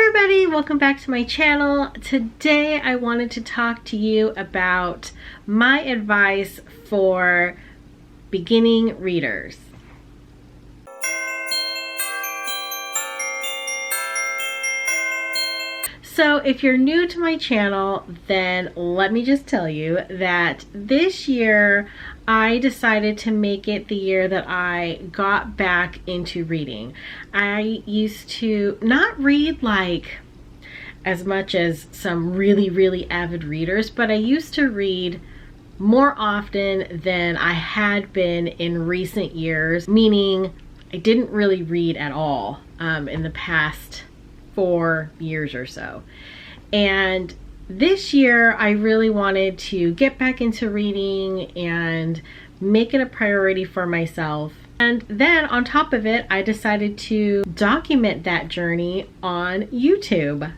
everybody, welcome back to my channel. Today I wanted to talk to you about my advice for beginning readers. So if you're new to my channel, then let me just tell you that this year I decided to make it the year that I got back into reading. I used to not read like as much as some really avid readers, but I used to read more often than I had been in recent years, meaning I didn't really read at all in the past 4 years or so. And this year I really wanted to get back into reading and make it a priority for myself. And then on top of it, I decided to document that journey on YouTube.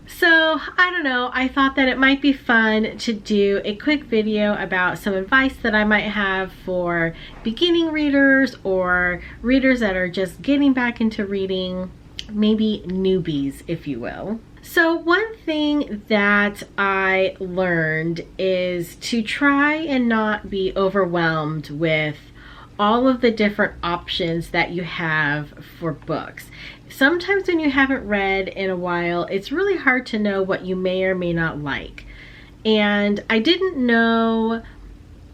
So I don't know, I thought that it might be fun to do a quick video about some advice that I might have for beginning readers or readers that are just getting back into reading, maybe newbies, if you will. So one thing that I learned is to try and not be overwhelmed with all of the different options that you have for books. Sometimes when you haven't read in a while, it's really hard to know what you may or may not like. And I didn't know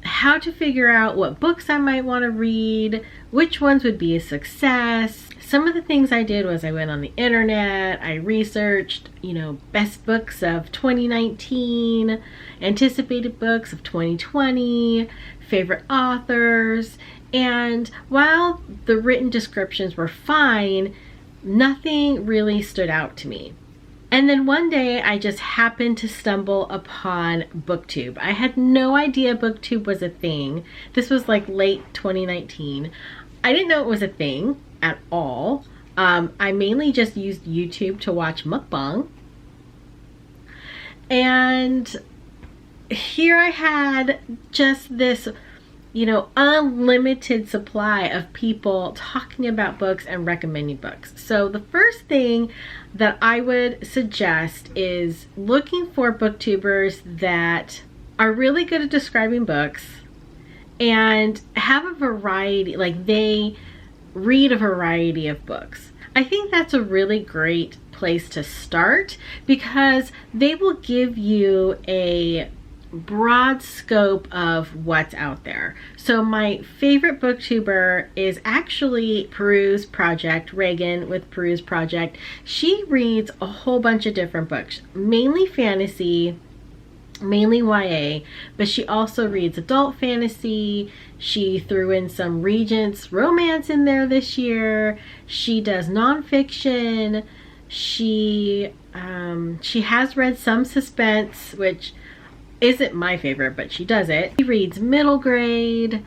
how to figure out what books I might want to read, which ones would be a success. Some of the things I did was I went on the internet, I researched, best books of 2019, anticipated books of 2020, favorite authors, and while the written descriptions were fine, nothing really stood out to me. And then one day I just happened to stumble upon BookTube. I had no idea BookTube was a thing. This was like late 2019. I didn't know it was a thing at all. I mainly just used YouTube to watch mukbang. And here I had just this, unlimited supply of people talking about books and recommending books. So the first thing that I would suggest is looking for booktubers that are really good at describing books and have a variety, like they read a variety of books. I think that's a really great place to start because they will give you a broad scope of what's out there. So my favorite booktuber is actually Peruse Project, Reagan with Peruse Project. She reads a whole bunch of different books, mainly fantasy, mainly YA, but she also reads adult fantasy. She threw in some Regents romance in there this year. She does nonfiction. She has read some suspense, which isn't my favorite, but she does it. She reads middle grade.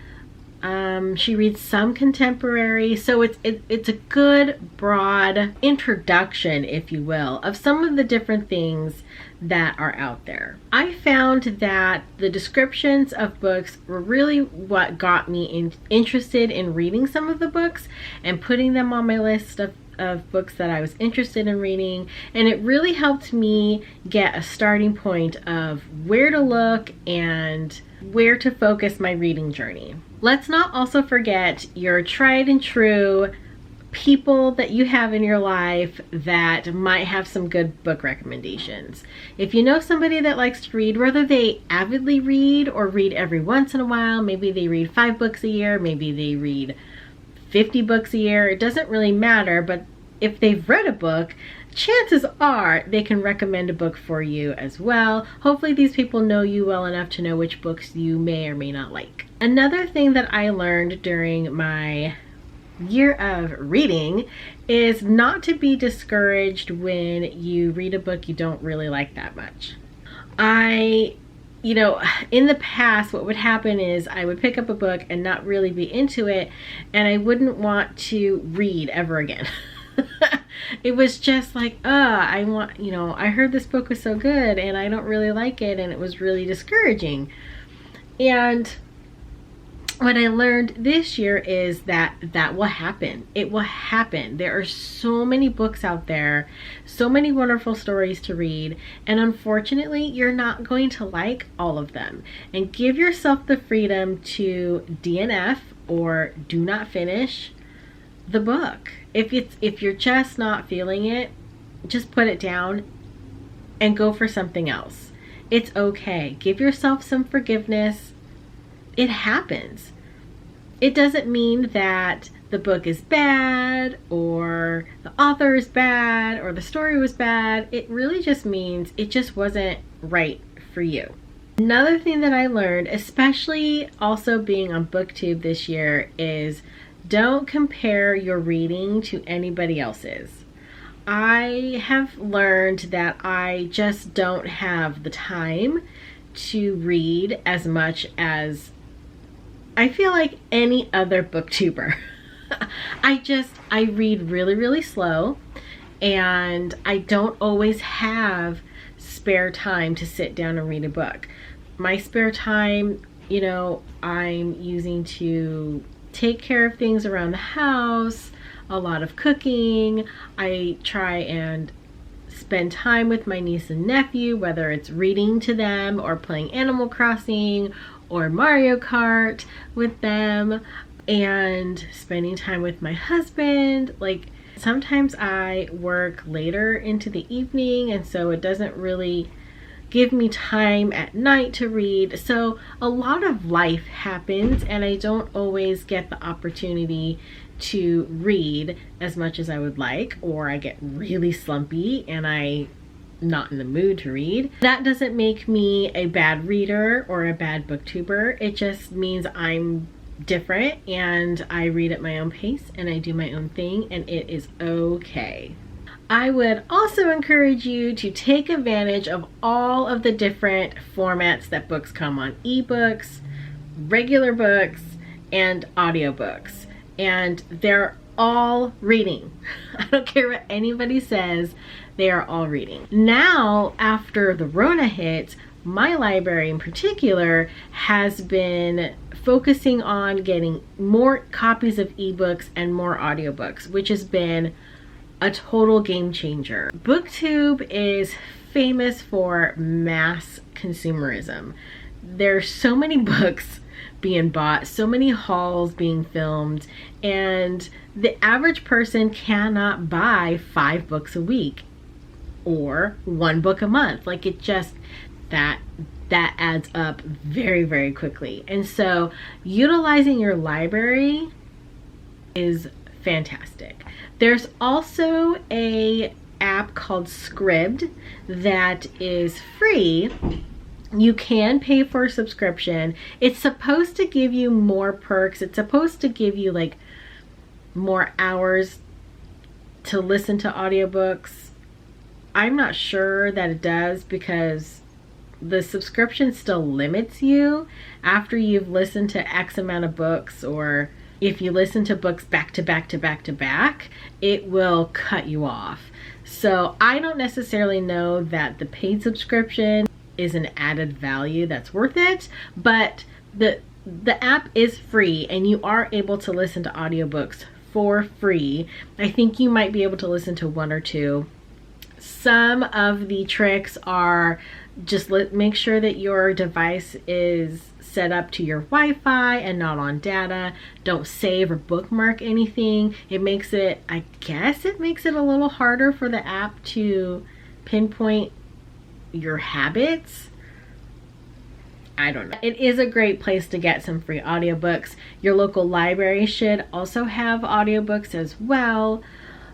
She reads some contemporary, so it's a good broad introduction, if you will, of some of the different things that are out there. I found that the descriptions of books were really what got me interested in reading some of the books and putting them on my list of books that I was interested in reading, and it really helped me get a starting point of where to look and where to focus my reading journey. Let's not also forget your tried and true people that you have in your life that might have some good book recommendations. If you know somebody that likes to read, whether they avidly read or read every once in a while, maybe they read 5 books a year, maybe they read 50 books a year, it doesn't really matter, but if they've read a book, chances are they can recommend a book for you as well. Hopefully these people know you well enough to know which books you may or may not like. Another thing that I learned during my year of reading is not to be discouraged when you read a book you don't really like that much. In the past, what would happen is I would pick up a book and not really be into it, and I wouldn't want to read ever again. It was just like, I heard this book was so good and I don't really like it, and it was really discouraging. And what I learned this year is that will happen. It will happen. There are so many books out there, so many wonderful stories to read, and unfortunately, you're not going to like all of them. And give yourself the freedom to DNF or do not finish the book. If you're just not feeling it, just put it down and go for something else. It's okay. Give yourself some forgiveness. It happens. It doesn't mean that the book is bad or the author is bad or the story was bad. It really just means it just wasn't right for you. Another thing that I learned, especially also being on BookTube this year, is don't compare your reading to anybody else's. I have learned that I just don't have the time to read as much as I feel like any other booktuber. I read really, really slow, and I don't always have spare time to sit down and read a book. My spare time, you know, I'm using to take care of things around the house, a lot of cooking. I try and spend time with my niece and nephew, whether it's reading to them or playing Animal Crossing or Mario Kart with them, and spending time with my husband. Like, sometimes I work later into the evening, and so it doesn't really give me time at night to read. So a lot of life happens, and I don't always get the opportunity to read as much as I would like, or I get really slumpy and I'm not in the mood to read. That doesn't make me a bad reader or a bad booktuber. It just means I'm different and I read at my own pace and I do my own thing, and it is okay. I would also encourage you to take advantage of all of the different formats that books come on: ebooks, regular books, and audiobooks. And they're all reading. I don't care what anybody says, they are all reading. Now, after the Rona hit, my library in particular has been focusing on getting more copies of ebooks and more audiobooks, which has been a total game changer. BookTube is famous for mass consumerism. There's so many books being bought, so many hauls being filmed, and the average person cannot buy 5 books a week or 1 book a month. Like, it just, that adds up very, very quickly. And so utilizing your library is fantastic. There's also a app called Scribd that is free. You can pay for a subscription. It's supposed to give you more perks. It's supposed to give you like more hours to listen to audiobooks. I'm not sure that it does, because the subscription still limits you after you've listened to X amount of books, or if you listen to books back to back to back to back, it will cut you off. So I don't necessarily know that the paid subscription is an added value that's worth it, but the app is free and you are able to listen to audiobooks for free. I think you might be able to listen to 1 or 2. Some of the tricks are just make sure that your device is set up to your Wi-Fi and not on data. Don't save or bookmark anything. It makes it, I guess it makes it a little harder for the app to pinpoint your habits. I don't know. It is a great place to get some free audiobooks. Your local library should also have audiobooks as well.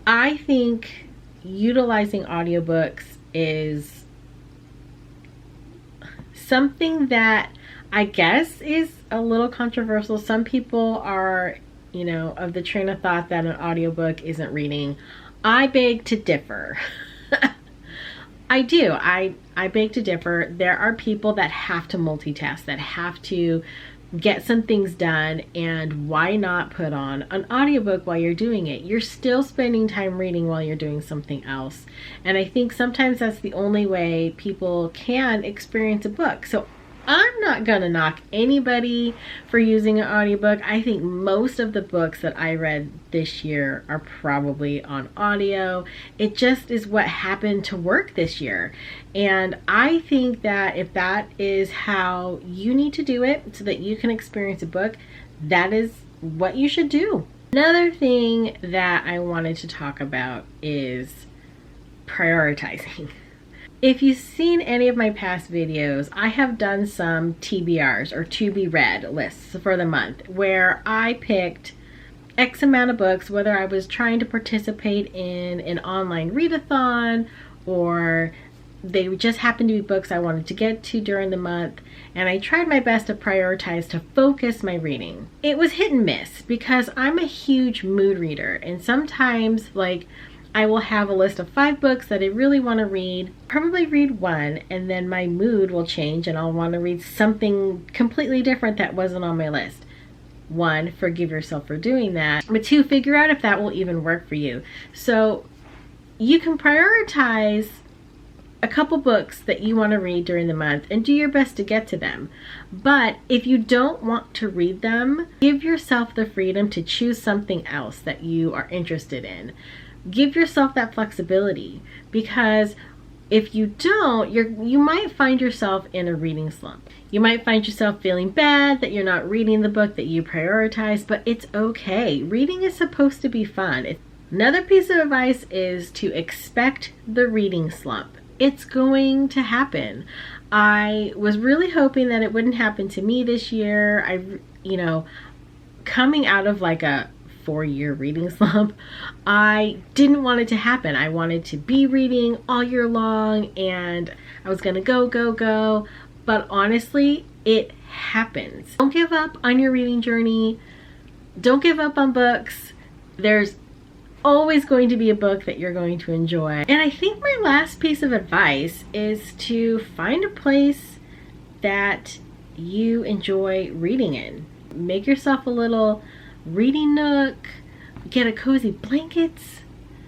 I think utilizing audiobooks is something that I guess is a little controversial. Some people are, you know, of the train of thought that an audiobook isn't reading. I beg to differ. I do. I beg to differ. There are people that have to multitask, that have to get some things done, and why not put on an audiobook while you're doing it? You're still spending time reading while you're doing something else. And I think sometimes that's the only way people can experience a book. So I'm not gonna knock anybody for using an audiobook. I think most of the books that I read this year are probably on audio. It just is what happened to work this year. And I think that if that is how you need to do it so that you can experience a book, that is what you should do. Another thing that I wanted to talk about is prioritizing. If you've seen any of my past videos, I have done some TBRs or to be read lists for the month where I picked X amount of books, whether I was trying to participate in an online readathon or they just happened to be books I wanted to get to during the month, and I tried my best to prioritize to focus my reading. It was hit and miss because I'm a huge mood reader, and sometimes I will have a list of 5 books that I really want to read, probably read one, and then my mood will change and I'll want to read something completely different that wasn't on my list. 1, forgive yourself for doing that, but 2, figure out if that will even work for you. So you can prioritize a couple books that you want to read during the month and do your best to get to them. But if you don't want to read them, give yourself the freedom to choose something else that you are interested in. Give yourself that flexibility, because if you don't, you might find yourself in a reading slump. You might find yourself feeling bad that you're not reading the book that you prioritize, but it's okay. Reading is supposed to be fun. Another piece of advice is to expect the reading slump. It's going to happen. I was really hoping that it wouldn't happen to me this year. Coming out of a 4-year reading slump, I didn't want it to happen. I wanted to be reading all year long and I was gonna go, but honestly, it happens. Don't give up on your reading journey. Don't give up on books. There's always going to be a book that you're going to enjoy. And I think my last piece of advice is to find a place that you enjoy reading in. Make yourself a little reading nook, get a cozy blankets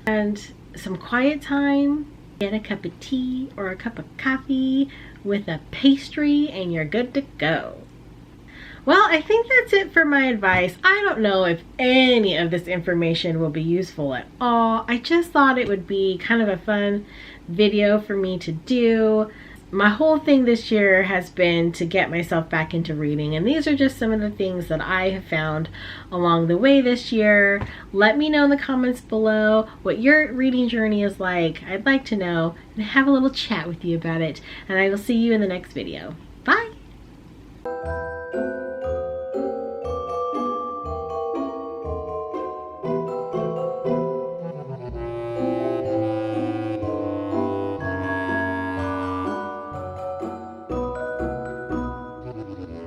and some quiet time, get a cup of tea or a cup of coffee with a pastry and you're good to go. Well, I think that's it for my advice. I don't know if any of this information will be useful at all. I just thought it would be kind of a fun video for me to do. My whole thing this year has been to get myself back into reading, and these are just some of the things that I have found along the way this year. Let me know in the comments below what your reading journey is like. I'd like to know and have a little chat with you about it, and I will see you in the next video. Bye!